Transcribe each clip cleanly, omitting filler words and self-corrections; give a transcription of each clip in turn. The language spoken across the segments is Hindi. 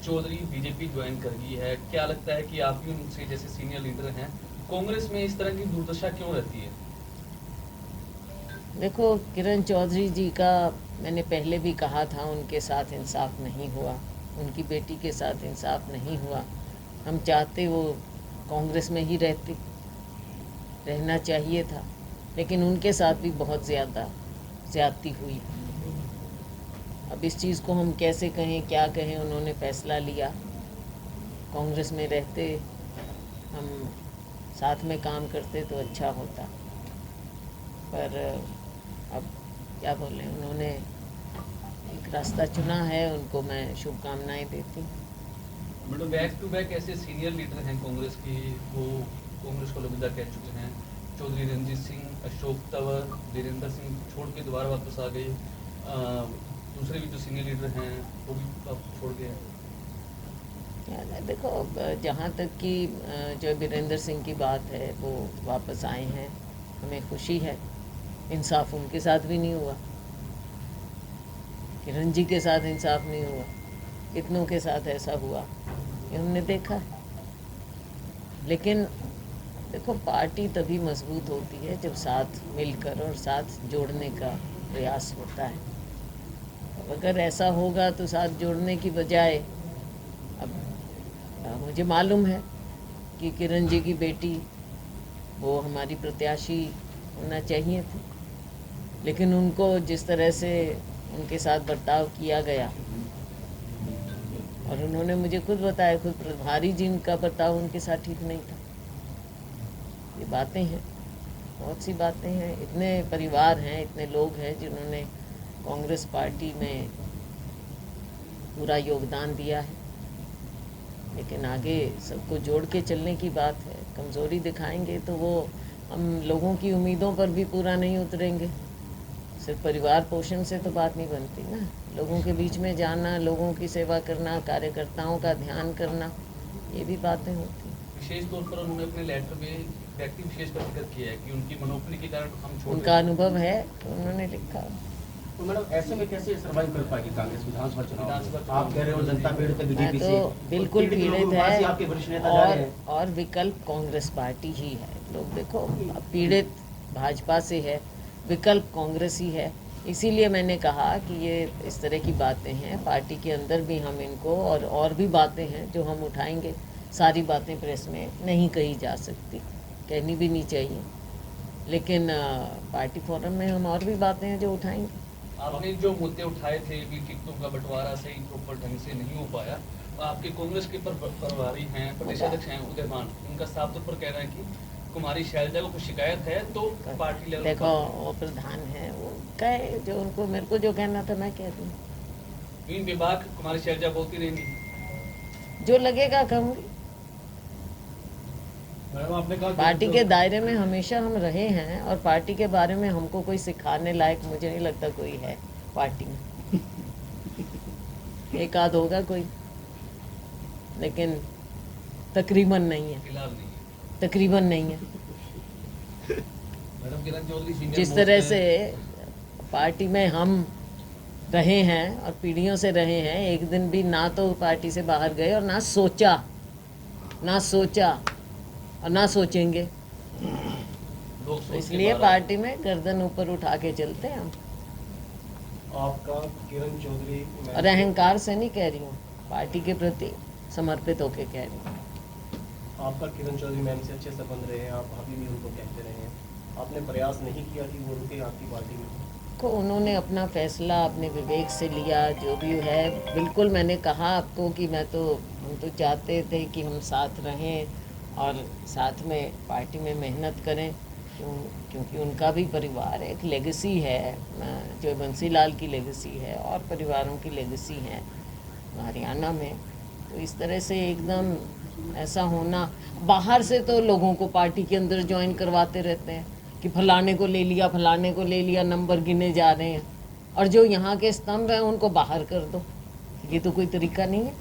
चौधरी बीजेपी ज्वाइन कर गई है, क्या लगता है कि आप भी उनसे जैसे सीनियर लीडर हैं, कांग्रेस में इस तरह की दुर्दशा क्यों रहती है? देखो, किरण चौधरी जी का मैंने पहले भी कहा था, उनके साथ इंसाफ नहीं हुआ, उनकी बेटी के साथ इंसाफ नहीं हुआ। हम चाहते वो कांग्रेस में ही रहना चाहिए था, लेकिन उनके साथ भी बहुत ज़्यादती हुई। अब इस चीज़ को हम कैसे कहें, क्या कहें, उन्होंने फैसला लिया। कांग्रेस में रहते, हम साथ में काम करते तो अच्छा होता, पर अब क्या बोलें, उन्होंने एक रास्ता चुना है, उनको मैं शुभकामनाएं देती हूँ। मैडम, बैक टू बैक ऐसे सीनियर लीडर हैं कांग्रेस की, वो कांग्रेस को अलविदा कह चुके हैं। चौधरी रणजीत सिंह, अशोक तंवर, वीरेंद्र सिंह छोड़ के दोबारा वापस आ गए। दूसरे भी जो सीनियर लीडर हैं वो भी वापस छोड़ गए हैं। देखो, जहाँ तक कि जो वीरेंद्र सिंह की बात है, वो वापस आए हैं, हमें खुशी है। इंसाफ उनके साथ भी नहीं हुआ, किरण जी के साथ इंसाफ नहीं हुआ, कितनों के साथ ऐसा हुआ ये हमने देखा है। लेकिन देखो, पार्टी तभी मजबूत होती है जब साथ मिलकर और साथ जोड़ने का प्रयास होता है। अब अगर ऐसा होगा तो साथ जोड़ने की बजाय, अब मुझे मालूम है कि किरण जी की बेटी वो हमारी प्रत्याशी होना चाहिए थी, लेकिन उनको जिस तरह से उनके साथ बर्ताव किया गया, और उन्होंने मुझे खुद बताया, खुद प्रभारी जी का बर्ताव उनके साथ ठीक नहीं था। ये बातें हैं, बहुत सी बातें हैं। इतने परिवार हैं, इतने लोग हैं जिन्होंने कांग्रेस पार्टी में पूरा योगदान दिया है, लेकिन आगे सबको जोड़ के चलने की बात है। कमज़ोरी दिखाएंगे तो वो हम लोगों की उम्मीदों पर भी पूरा नहीं उतरेंगे। सिर्फ परिवार पोषण से तो बात नहीं बनती ना, लोगों के बीच में जाना, लोगों की सेवा करना, कार्यकर्ताओं का ध्यान करना, ये भी बातें होती हैं। विशेष तौर पर उन्होंने अपने लेटर में व्यक्ति विशेष का जिक्र किया है कि उनकी मनोपनी के कारण हम छोड़ उनका अनुभव है तो उन्होंने लिखा। तो मैडम, ऐसे में कैसे सर्वाइव कर पाएगी कांग्रेस विधानसभा चुनाव? आप कह रहे हो चुनाव जनता पीड़ित है मैं बीजेपी तो से, बिल्कुल पीड़ित है, आपके वरिष्ठ नेता जा रहे हैं। और विकल्प कांग्रेस पार्टी ही है। लोग देखो, पीड़ित भाजपा से है, विकल्प कांग्रेस ही है। इसीलिए मैंने कहा कि ये इस तरह की बातें हैं, पार्टी के अंदर भी हम इनको और भी बातें हैं जो हम उठाएंगे। सारी बातें प्रेस में नहीं कही जा सकती, कहनी भी नहीं चाहिए, लेकिन पार्टी फोरम में हम और भी बातें हैं जो उठाएंगे। आपने जो मुद्दे उठाए थे कि टिकटों का बंटवारा सही प्रॉपर ढंग से नहीं हो पाया, आपके कांग्रेस के प्रभारी हैं, प्रदेशाध्यक्ष हैं उदयमान, उनका साफ तौर पर कह रहे हैं कि कुमारी शैलजा को कोई शिकायत है तो पार्टी लेवल देखो, वो प्रधान है, वो कहे जो उनको, मेरे को जो कहना था मैं कह दूँ। इन विभाग कुमारी शैलजा बोलती रहेंगी, जो लगेगा कहूँगी। आपने कहा पार्टी के दायरे में हमेशा हम रहे हैं, और पार्टी के बारे में हमको कोई सिखाने लायक मुझे नहीं लगता कोई है पार्टी में। एक आध होगा कोई, लेकिन तकरीबन नहीं है, फिलहाल नहीं है। तकरीबन नहीं है। मैडम, किरण चौधरी सीनियर जिस तरह से पार्टी में हम रहे हैं और पीढ़ियों से रहे हैं, एक दिन भी ना तो पार्टी से बाहर गए और ना सोचा और ना सोचेंगे। तो इसलिए पार्टी में गर्दन ऊपर उठा के चलते हैं हम। आपका किरण चौधरी और अहंकार से नहीं कह रही हूँ, पार्टी के प्रति समर्पित होके कह रही हूँ। आपका किरण चौधरी मैम से अच्छे संबंध रहे हैं, आप भाभी भी उनको कहते रहे हैं, आपने प्रयास नहीं किया कि वो रुके आपकी पार्टी में? को उन्होंने अपना फैसला अपने विवेक से लिया, जो भी है। बिल्कुल, मैंने कहा आपको कि हम तो चाहते थे कि हम साथ रहें और साथ में पार्टी में मेहनत करें, क्योंकि उनका भी परिवार एक लेगेसी है, जो बंसी लाल की लेगेसी है और परिवारों की लेगेसी है हरियाणा में। तो इस तरह से एकदम ऐसा होना, बाहर से तो लोगों को पार्टी के अंदर ज्वाइन करवाते रहते हैं कि फलाने को ले लिया, नंबर गिने जा रहे हैं, और जो यहाँ के स्तंभ हैं उनको बाहर कर दो। ये तो कोई तरीका नहीं है।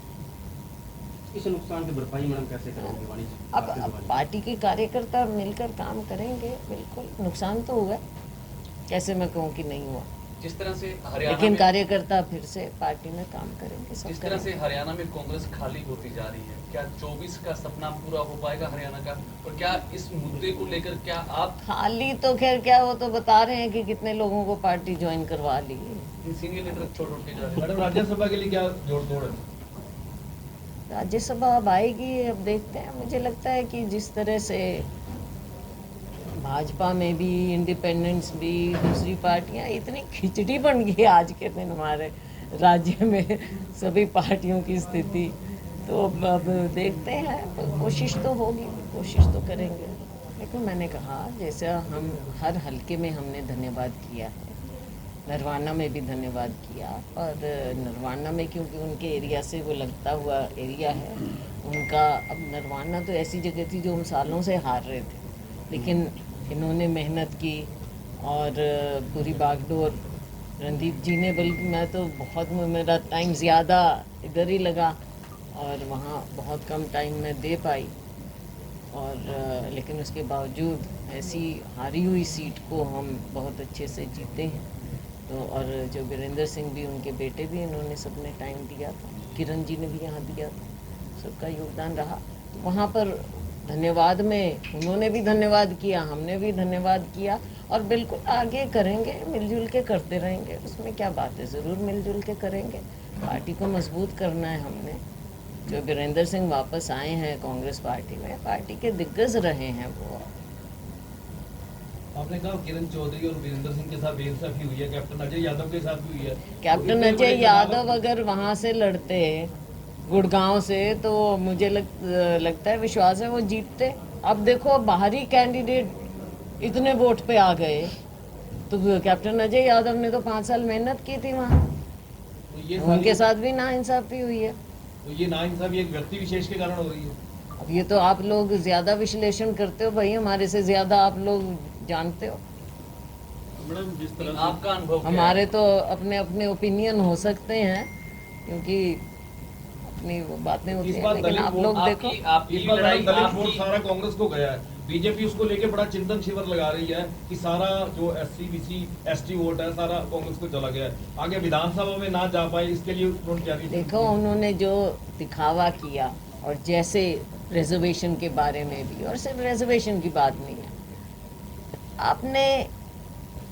इस नुकसान की भरपाई मैडम कैसे करेंगे वाणी जी? अब पार्टी के कार्यकर्ता मिलकर काम करेंगे। बिल्कुल नुकसान तो हुआ है, कैसे मैं कहूँ कि नहीं हुआ। जिस तरह से हरियाणा लेकिन में कार्यकर्ता फिर से पार्टी में काम करेंगे, सब जिस तरह से करेंगे। हरियाणा में कांग्रेस खाली होती जा रही है, क्या 24 का सपना पूरा हो पाएगा हरियाणा का? और क्या इस मुद्दे को लेकर क्या आप खाली तो खैर क्या, वो तो बता रहे हैं कि कितने लोगों को पार्टी ज्वाइन करवा ली। सीनियर लीडर छोड़ के जा रहे हैं? मैडम राज्यसभा के लिए क्या जोड़ तोड़ है? राज्यसभा अब आएगी, अब देखते हैं। मुझे लगता है कि जिस तरह से भाजपा में भी, इंडिपेंडेंस भी, दूसरी पार्टियां, इतनी खिचड़ी बन गई आज के दिन हमारे राज्य में सभी पार्टियों की स्थिति। तो अब देखते हैं, तो कोशिश तो होगी, कोशिश तो करेंगे। लेकिन मैंने कहा जैसा हम हर हलके में हमने धन्यवाद किया है, नरवाना में भी धन्यवाद किया। और नरवाना में क्योंकि उनके एरिया से वो लगता हुआ एरिया है उनका, अब नरवाना तो ऐसी जगह थी जो हम सालों से हार रहे थे, लेकिन इन्होंने मेहनत की और पूरी बागडोर रणदीप जी ने, बल्कि मैं तो बहुत, मेरा टाइम ज़्यादा इधर ही लगा और वहाँ बहुत कम टाइम में दे पाई। और लेकिन उसके बावजूद ऐसी हारी हुई सीट को हम बहुत अच्छे से जीते हैं। तो और जो वीरेंद्र सिंह भी, उनके बेटे भी, इन्होंने सबने टाइम दिया था, किरण जी ने भी यहाँ दिया था, सबका योगदान रहा। तो वहाँ पर धन्यवाद में उन्होंने भी धन्यवाद किया, हमने भी धन्यवाद किया और बिल्कुल आगे करेंगे, मिलजुल के करते रहेंगे। उसमें क्या बात है, ज़रूर मिलजुल के करेंगे। पार्टी को मजबूत करना है हमने। जो वीरेंद्र सिंह वापस आए हैं कांग्रेस पार्टी में, पार्टी के दिग्गज रहे हैं वो। आपने कहा किरण चौधरी और वीरेंद्र सिंह के साथ बेइंसाफी हुई है, कैप्टन अजय यादव के साथ भी हुई है। कैप्टन तो अजय यादव अगर वहाँ से लड़ते गुड़गांव से, तो मुझे लगता है, विश्वास है वो जीतते। अब देखो बाहरी कैंडिडेट इतने वोट पे आ गए, तो कैप्टन अजय यादव ने तो 5 साल मेहनत की थी वहाँ, तो ये उनके साथ भी नाइंसाफी हुई है। तो ये नाइंसाफी एक व्यक्ति विशेष के कारण हो रही है। अब ये तो आप लोग ज़्यादा विश्लेषण करते हो भाई, हमारे से ज़्यादा आप लोग जानते हो। मैडम जिस तरह आपका अनुभव हमारे तो अपने अपने ओपिनियन हो सकते हैं, क्योंकि अपनी वो बातें होती इस हैं, बार लेकिन दलित आप वोट लोग देखो, आपकी इस बार लड़ाई दलित वोट सारा कांग्रेस को गया है। बीजेपी उसको लेके बड़ा चिंतन शिविर लगा रही है कि सारा जो SC BC ST वोट है सारा कांग्रेस को चला गया है, आगे विधानसभा में ना जा पाए, इसके लिए उन्होंने क्या देखो उन्होंने जो दिखावा किया, और जैसे रिजर्वेशन के बारे में भी, और सिर्फ रिजर्वेशन की बात नहीं है, आपने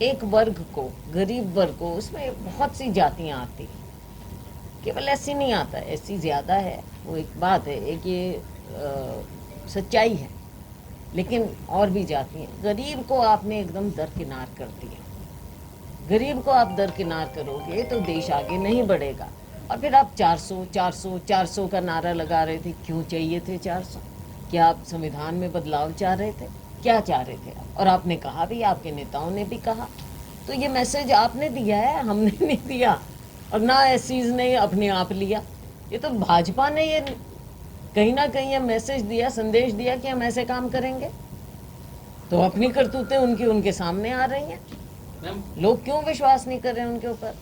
एक वर्ग को, गरीब वर्ग को, उसमें बहुत सी जातियां आती हैं, केवल ऐसी नहीं आता, ऐसी ज़्यादा है, वो एक बात है, एक ये सच्चाई है। लेकिन और भी जाती हैं। गरीब को आपने एकदम दरकिनार कर दिया। गरीब को आप दरकिनार करोगे तो देश आगे नहीं बढ़ेगा। और फिर आप 400 400 400 का नारा लगा रहे थे। क्यों चाहिए थे 400? क्या आप संविधान में बदलाव चाह रहे थे? क्या चाह रहे थे आप? और आपने कहा भी, आपके नेताओं ने भी कहा। तो ये मैसेज आपने दिया है, हमने नहीं दिया। और ना एससीज ने अपने आप लिया, ये तो भाजपा ने ये कहीं ना कहीं ये मैसेज दिया, संदेश दिया कि हम ऐसे काम करेंगे। तो अपनी करतूतें उनकी उनके सामने आ रही हैं। लोग क्यों विश्वास नहीं कर रहे हैं उनके ऊपर?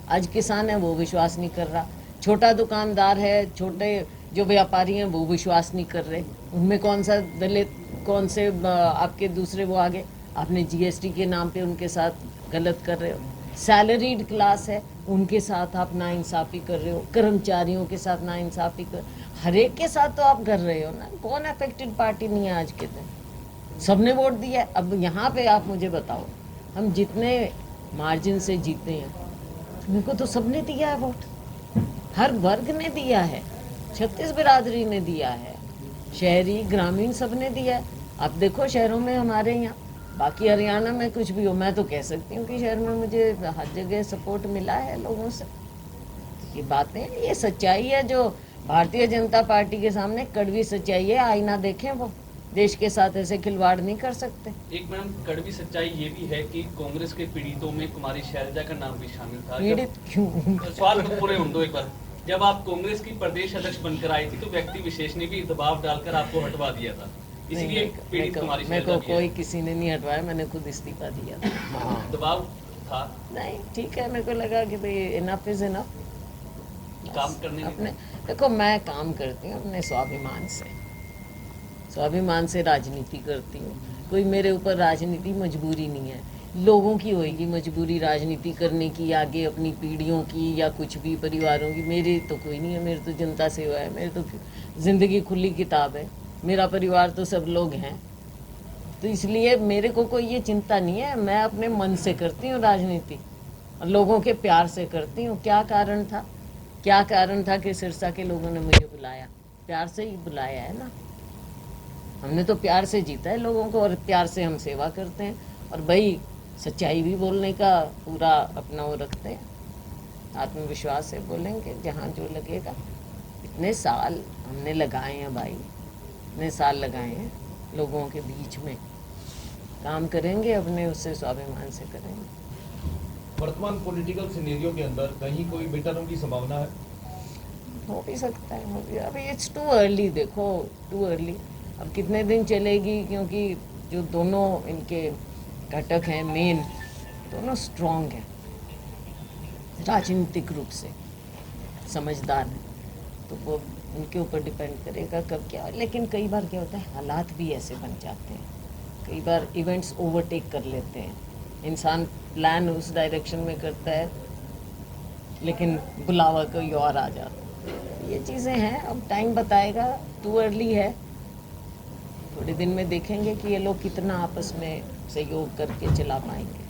आज किसान है वो विश्वास नहीं कर रहा, छोटा दुकानदार है, छोटे जो व्यापारी हैं वो विश्वास नहीं कर रहे। उनमें कौन सा दलित, कौन से आपके दूसरे वो आगे? आपने जीएसटी के नाम पे उनके साथ गलत कर रहे हो। सैलरीड क्लास है, उनके साथ आप नाइंसाफ़ी कर रहे हो। कर्मचारियों के साथ नाइंसाफ़ी कर, हर एक के साथ तो आप कर रहे हो ना। कौन अफेक्टेड पार्टी नहीं है आज के दिन? सबने वोट दिया है। अब यहाँ पे आप मुझे बताओ, हम जितने मार्जिन से जीते हैं, मेरे को तो सबने दिया है वोट, हर वर्ग ने दिया है, 36 बिरादरी ने दिया है, शहरी ग्रामीण सबने दिया है। आप देखो शहरों में हमारे यहाँ, बाकी हरियाणा में कुछ भी हो, मैं तो कह सकती हूँ कि शहर में मुझे हर जगह सपोर्ट मिला है लोगों से। ये बातें, ये सच्चाई है जो भारतीय जनता पार्टी के सामने कड़वी सच्चाई है। आईना देखें, वो देश के साथ ऐसे खिलवाड़ नहीं कर सकते। एक मैडम कड़वी सच्चाई ये भी है कि कांग्रेस के पीड़ितों में कुमारी शैलजा का नाम भी शामिल था। पीड़ित क्यों? सवाल को पूरे होने दो एक बार। जब आप कांग्रेस की प्रदेश अध्यक्ष बनकर आई थी तो व्यक्ति विशेष ने भी दबाव डालकर आपको हटवा दिया था, इसीलिए पीड़ित कुमारी शैलजा को कोई किसी ने नहीं हटवाया, मैंने खुद इस्तीफा दिया था। दबाव था नहीं, ठीक है, मेरे को लगा कि भाई इनफ इज इनफ। काम करने अपने देखो, मैं काम करती हूँ अपने स्वाभिमान से राजनीति करती हूँ। कोई मेरे ऊपर राजनीति मजबूरी नहीं है। लोगों की होएगी मजबूरी राजनीति करने की, आगे अपनी पीढ़ियों की या कुछ भी परिवारों की। मेरी तो कोई नहीं है, मेरी तो जनता सेवा है, मेरी तो ज़िंदगी खुली किताब है, मेरा परिवार तो सब लोग हैं। तो इसलिए मेरे को कोई ये चिंता नहीं है, मैं अपने मन से करती हूँ राजनीति और लोगों के प्यार से करती हूँ। क्या कारण था, क्या कारण था कि सिरसा के लोगों ने मुझे बुलाया? प्यार से ही बुलाया है ना, हमने तो प्यार से जीता है लोगों को और प्यार से हम सेवा करते हैं। और भाई सच्चाई भी बोलने का पूरा अपना वो रखते हैं, आत्मविश्वास से बोलेंगे जहाँ जो लगेगा। इतने साल हमने लगाए हैं भाई, इतने साल लगाए हैं लोगों के बीच में, काम करेंगे अपने उससे स्वाभिमान से करेंगे। वर्तमान पॉलिटिकल सिनेरियो के अंदर कहीं कोई बेटरों की संभावना है? हो भी सकता है, हो भी। अभी इट्स टू अर्ली, देखो टू अर्ली। अब कितने दिन चलेगी, क्योंकि जो दोनों इनके घटक हैं मेन, दोनों स्ट्रॉन्ग हैं, राजनीतिक रूप से समझदार हैं, तो वो उनके ऊपर डिपेंड करेगा कब क्या। लेकिन कई बार क्या होता है, हालात भी ऐसे बन जाते हैं, कई बार इवेंट्स ओवरटेक कर लेते हैं, इंसान प्लान उस डायरेक्शन में करता है लेकिन बुलावा कोई और आ जाता है। ये चीज़ें हैं, अब टाइम बताएगा, टू अर्ली है। थोड़े दिन में देखेंगे कि ये लोग कितना आपस में सहयोग करके चला पाएंगे।